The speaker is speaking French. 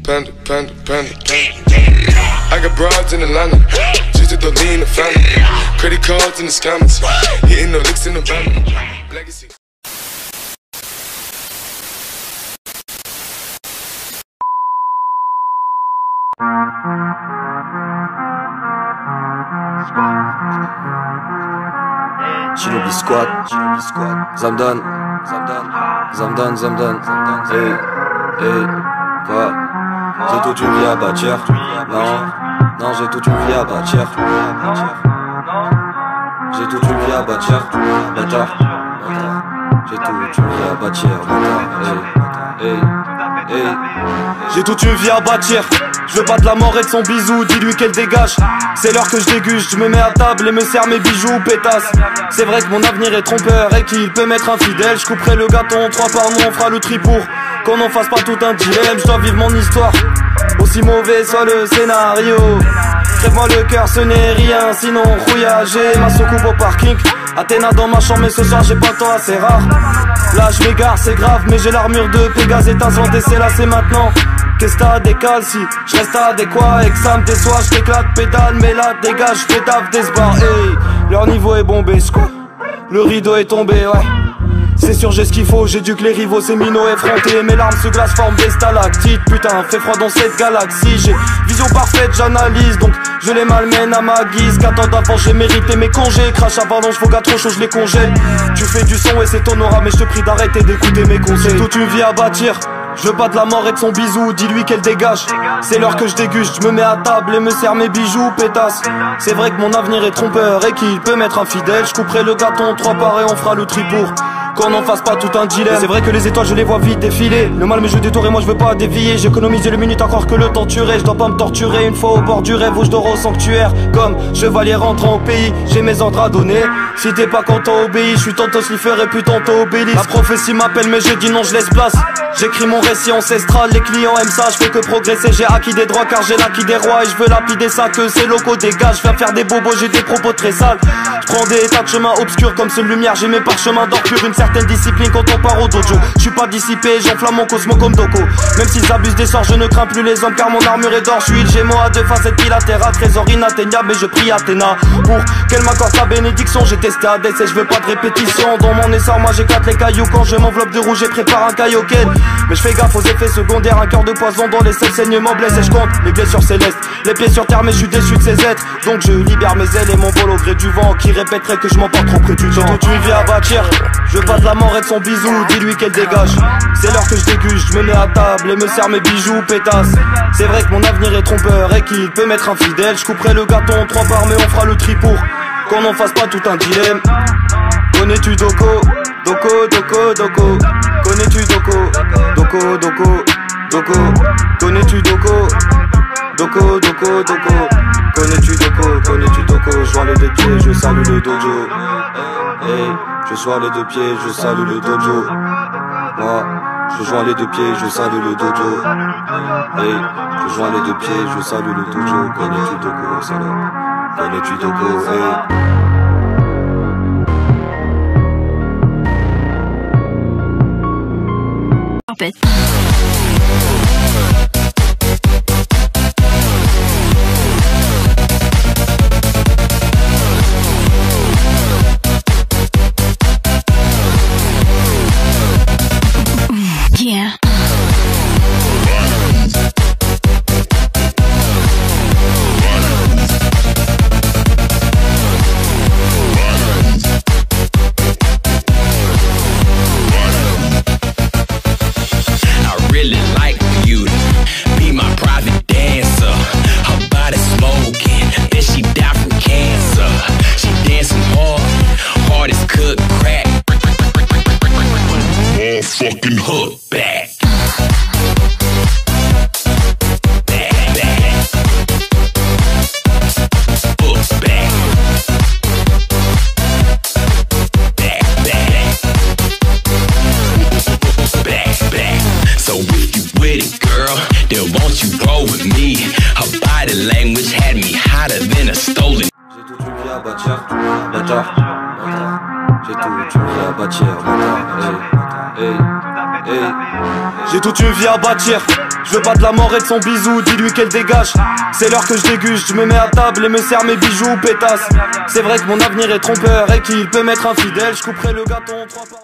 Panda, panda, panda. I got broads in Atlanta, just to throw me in the family. Credit cards in the scammers, hitting the licks in the van. Legacy. Shinobi Squad, Zamdan, hey, quoi? J'ai toute une vie à bâtir, non, j'ai toute une vie à bâtir. J'ai toute une vie à bâtir, bâtard. J'ai toute une vie à bâtir, hey. J'ai toute une vie à bâtir. Je veux pas de la mort et de son bisou, dis-lui qu'elle dégage. C'est l'heure que je déguste, je me mets à table et me sers mes bijoux, pétasse. C'est vrai que mon avenir est trompeur et qu'il peut m'être infidèle. Je couperai le gâteau en 3 par mois, on fera le tri pour qu'on n'en fasse pas tout un dilemme. Je dois vivre mon histoire, aussi mauvais soit le scénario. Crève-moi le cœur, ce n'est rien, sinon rouilla. J'ai ma soucoupe au parking, Athéna dans ma chambre, mais ce soir j'ai pas le temps, assez rare. Là je m'égare, c'est grave, mais j'ai l'armure de Pégase étincelante et c'est là, c'est maintenant. Qu'est-ce t'as décale si je reste adéquat et que ça me déçoit, je t'éclate, pédale, mais là dégage, je fais taf des bars, hey. Leur niveau est bombé, le rideau est tombé, ouais. C'est sûr j'ai ce qu'il faut, j'éduque les rivaux, ces minots effrontés. Mes larmes se glacent, forment des stalactites. Putain, fait froid dans cette galaxie. J'ai vision parfaite, j'analyse, donc je les malmène à ma guise. 4 ans d'avance, j'ai mérité mes congés. Crash avalanche, faut gars trop chaud, je les congèle. Tu fais du son et c'est ton aura, mais je te prie d'arrêter d'écouter mes conseils. J'ai toute une vie à bâtir, je veux pas de la mort et de son bisou, dis-lui qu'elle dégage. C'est l'heure que je déguste, je me mets à table et me sers mes bijoux, pétasse. C'est vrai que mon avenir est trompeur et qu'il peut m'être infidèle. Je couperai le gâteau en 3 parts et on fera le tri pour qu'on n'en fasse pas tout un dilemme. C'est vrai que les étoiles je les vois vite défiler. Le mal me joue des tours et moi je veux pas dévier. J'économise les minutes encore que le temps tuerait. Je dois pas me torturer une fois au bord du rêve où je dors au sanctuaire. Comme chevalier rentrant au pays, j'ai mes ordres à donner. Si t'es pas content obéis, je suis tantôt sliffer et puis tantôt obélisque. La prophétie m'appelle mais j'ai dit non, je laisse place. J'écris mon récit ancestral, les clients aiment ça. Je fais que progresser, j'ai acquis des droits car j'ai l'acquis des rois. Et je veux lapider ça, que ces locaux dégagent. Je viens faire des bobos, j'ai des propos très sales. Je prends des tas de chemins obscurs comme ceux de lumière. J'ai mes parchemins d'or pur, une certaine discipline quand on part au dojo. Je suis pas dissipé, j'enflamme mon cosmo comme Doko. Même s'ils abusent des sorts, je ne crains plus les hommes car mon armure est d'or. Je suis le Gémeaux à 2 facettes bilatérales, trésor inatteignable. Et je prie Athéna pour qu'elle m'accorde sa bénédiction. J'ai testé Hades et je veux pas de répétition. Dans mon essor, moi j'éclate les cailloux. Quand je m'enveloppe de rouge et prépare un kaioken. Mais je fais gaffe aux effets secondaires, un cœur de poison dans les selles, saignements blesse et je compte les blessures célestes. Les pieds sur terre mais je suis déçu de ces êtres. Donc je libère mes ailes et mon vol au gré du vent qui répéterait que je m'en porte trop près du temps. J'ai toute une vie à bâtir, je veux pas de la mort et de son bisou, dis-lui qu'elle dégage. C'est l'heure que je déguste, je me mets à table et me sers mes bijoux, pétasse. C'est vrai que mon avenir est trompeur et qu'il peut m'être infidèle. Je couperai le gâteau en 3 parts mais on fera le tri pour qu'on n'en fasse pas tout un dilemme. Connais-tu Doko? Doko, Doko, Doko. Connais-tu Doko? Doko, Doko, Doko. Connais-tu Doko? Doko, Doko, Doko. Connais-tu Doko? Connais-tu Doko? Je vois les 2 pieds, je salue le dojo. Hey, je sois les 2 pieds, je salue le dojo. Moi, je joins les 2 pieds, je salue le dojo. Hey, je joins les 2 pieds, je salue le dojo. Connais-tu Doko, salope? Connais-tu Doko? Hey. Stop it. Yeah. Fucking hook back. Hook back. Back. So if you with it, girl, then won't you roll with me? Her body language had me hotter than a stolen. J'ai toute une vie à bâtir, bâtard. J'ai toute une vie à bâtir, bâtard. Hey. J'ai toute une vie à bâtir, Je veux pas de la mort et de son bisou, dis-lui qu'elle dégage. C'est l'heure que je déguste, je me mets à table et me sers mes bijoux, pétasse. C'est vrai que mon avenir est trompeur et qu'il peut m'être infidèle. Je couperai le gâteau en trois parts.